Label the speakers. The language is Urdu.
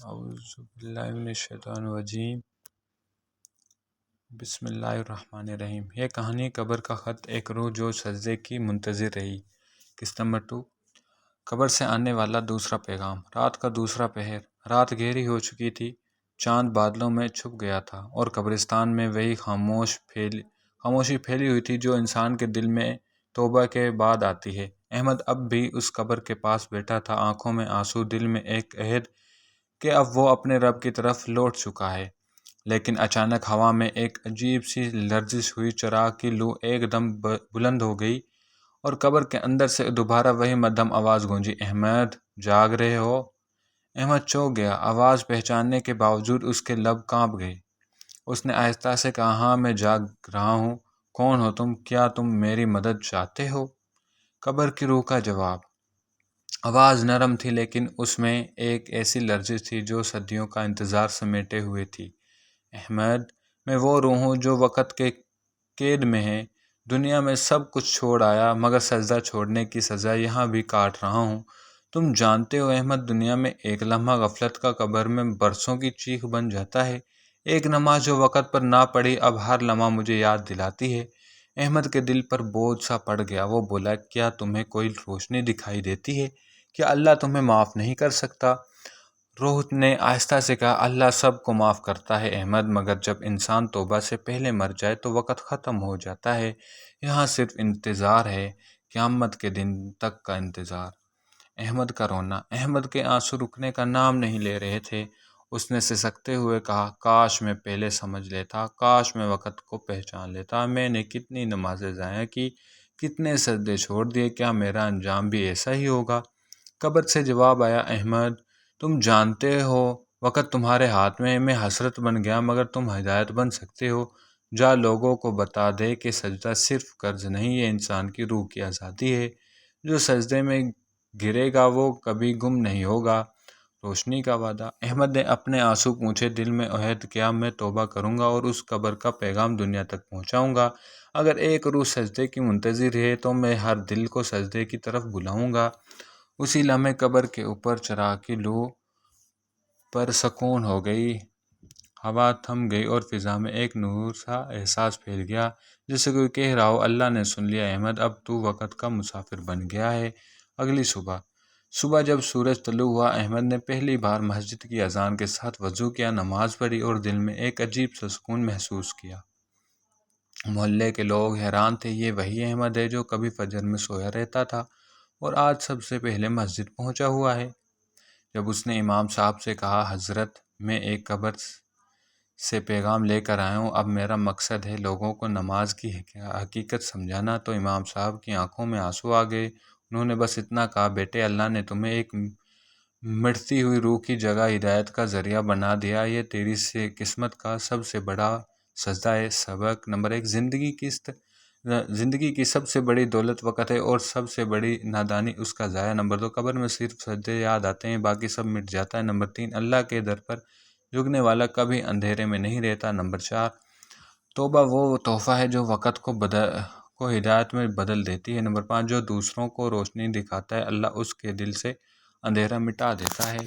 Speaker 1: اعوذ باللہ من الشیطان الرجیم بسم اللہ الرحمن الرحیم۔ یہ کہانی قبر کا خط، ایک روح جو سجدے کی منتظر رہی۔ قسط نمبر 2، قبر سے آنے والا دوسرا پیغام۔ رات کا دوسرا پہر، رات گہری ہو چکی تھی، چاند بادلوں میں چھپ گیا تھا اور قبرستان میں وہی خاموشی پھیلی ہوئی تھی جو انسان کے دل میں توبہ کے بعد آتی ہے۔ احمد اب بھی اس قبر کے پاس بیٹھا تھا، آنکھوں میں آنسو، دل میں ایک عہد کہ اب وہ اپنے رب کی طرف لوٹ چکا ہے۔ لیکن اچانک ہوا میں ایک عجیب سی لرزش ہوئی، چراغ کی لو ایک دم بلند ہو گئی اور قبر کے اندر سے دوبارہ وہی مدھم آواز گونجی، احمد جاگ رہے ہو؟ احمد چونک گیا، آواز پہچاننے کے باوجود اس کے لب کانپ گئے۔ اس نے آہستہ سے کہا، ہاں میں جاگ رہا ہوں۔ کون ہو تم؟ کیا تم میری مدد چاہتے ہو؟ قبر کی روح کا جواب۔ آواز نرم تھی لیکن اس میں ایک ایسی لرزش تھی جو صدیوں کا انتظار سمیٹے ہوئے تھی۔ احمد، میں وہ روح ہوں جو وقت کے قید میں ہے، دنیا میں سب کچھ چھوڑ آیا مگر سجدہ چھوڑنے کی سزا یہاں بھی کاٹ رہا ہوں۔ تم جانتے ہو احمد، دنیا میں ایک لمحہ غفلت کا قبر میں برسوں کی چیخ بن جاتا ہے۔ ایک نماز جو وقت پر نہ پڑھی اب ہر لمحہ مجھے یاد دلاتی ہے۔ احمد کے دل پر بوجھ سا پڑ گیا، وہ بولا، کیا تمہیں کوئی روشنی دکھائی دیتی ہے؟ کیا اللہ تمہیں معاف نہیں کر سکتا؟ روح نے آہستہ سے کہا، اللہ سب کو معاف کرتا ہے احمد، مگر جب انسان توبہ سے پہلے مر جائے تو وقت ختم ہو جاتا ہے۔ یہاں صرف انتظار ہے، قیامت کے دن تک کا انتظار۔ احمد کا رونا، احمد کے آنسو رکنے کا نام نہیں لے رہے تھے۔ اس نے سسکتے ہوئے کہا، کاش میں پہلے سمجھ لیتا، کاش میں وقت کو پہچان لیتا۔ میں نے کتنی نمازیں ضائع کی، کتنے سجدے چھوڑ دیے، کیا میرا انجام بھی ایسا ہی ہوگا؟ قبر سے جواب آیا، احمد تم جانتے ہو وقت تمہارے ہاتھ میں ہے، میں حسرت بن گیا مگر تم ہدایت بن سکتے ہو۔ جا لوگوں کو بتا دے کہ سجدہ صرف قرض نہیں، یہ انسان کی روح کی آزادی ہے۔ جو سجدے میں گرے گا وہ کبھی گم نہیں ہوگا۔ روشنی کا وعدہ۔ احمد نے اپنے آنسو پوچھے، دل میں عہد کیا، میں توبہ کروں گا اور اس قبر کا پیغام دنیا تک پہنچاؤں گا۔ اگر ایک روح سجدے کی منتظر ہے تو میں ہر دل کو سجدے کی طرف بلاؤں گا۔ اسی لمحے قبر کے اوپر چراغ کی لو پر سکون ہو گئی، ہوا تھم گئی اور فضا میں ایک نور سا احساس پھیل گیا، جیسے کوئی کہہ رہا ہو، اللہ نے سن لیا احمد، اب تو وقت کا مسافر بن گیا ہے۔ اگلی صبح جب سورج طلوع ہوا، احمد نے پہلی بار مسجد کی اذان کے ساتھ وضو کیا، نماز پڑھی اور دل میں ایک عجیب سا سکون محسوس کیا۔ محلے کے لوگ حیران تھے، یہ وہی احمد ہے جو کبھی فجر میں سویا رہتا تھا اور آج سب سے پہلے مسجد پہنچا ہوا ہے۔ جب اس نے امام صاحب سے کہا، حضرت میں ایک قبر سے پیغام لے کر آیا ہوں، اب میرا مقصد ہے لوگوں کو نماز کی حقیقت سمجھانا، تو امام صاحب کی آنکھوں میں آنسو آ گئے۔ انہوں نے بس اتنا کہا، بیٹے اللہ نے تمہیں ایک مٹتی ہوئی روح کی جگہ ہدایت کا ذریعہ بنا دیا، یہ تیری قسمت کا سب سے بڑا سجدہ ہے۔ سبق نمبر 1، زندگی کی سب سے بڑی دولت وقت ہے اور سب سے بڑی نادانی اس کا ضائع۔ نمبر 2، قبر میں صرف سجدے یاد آتے ہیں، باقی سب مٹ جاتا ہے۔ نمبر 3، اللہ کے در پر جھکنے والا کبھی اندھیرے میں نہیں رہتا۔ نمبر 4، توبہ وہ تحفہ ہے جو وقت کو ہدایت میں بدل دیتی ہے۔ نمبر 5، جو دوسروں کو روشنی دکھاتا ہے اللہ اس کے دل سے اندھیرا مٹا دیتا ہے۔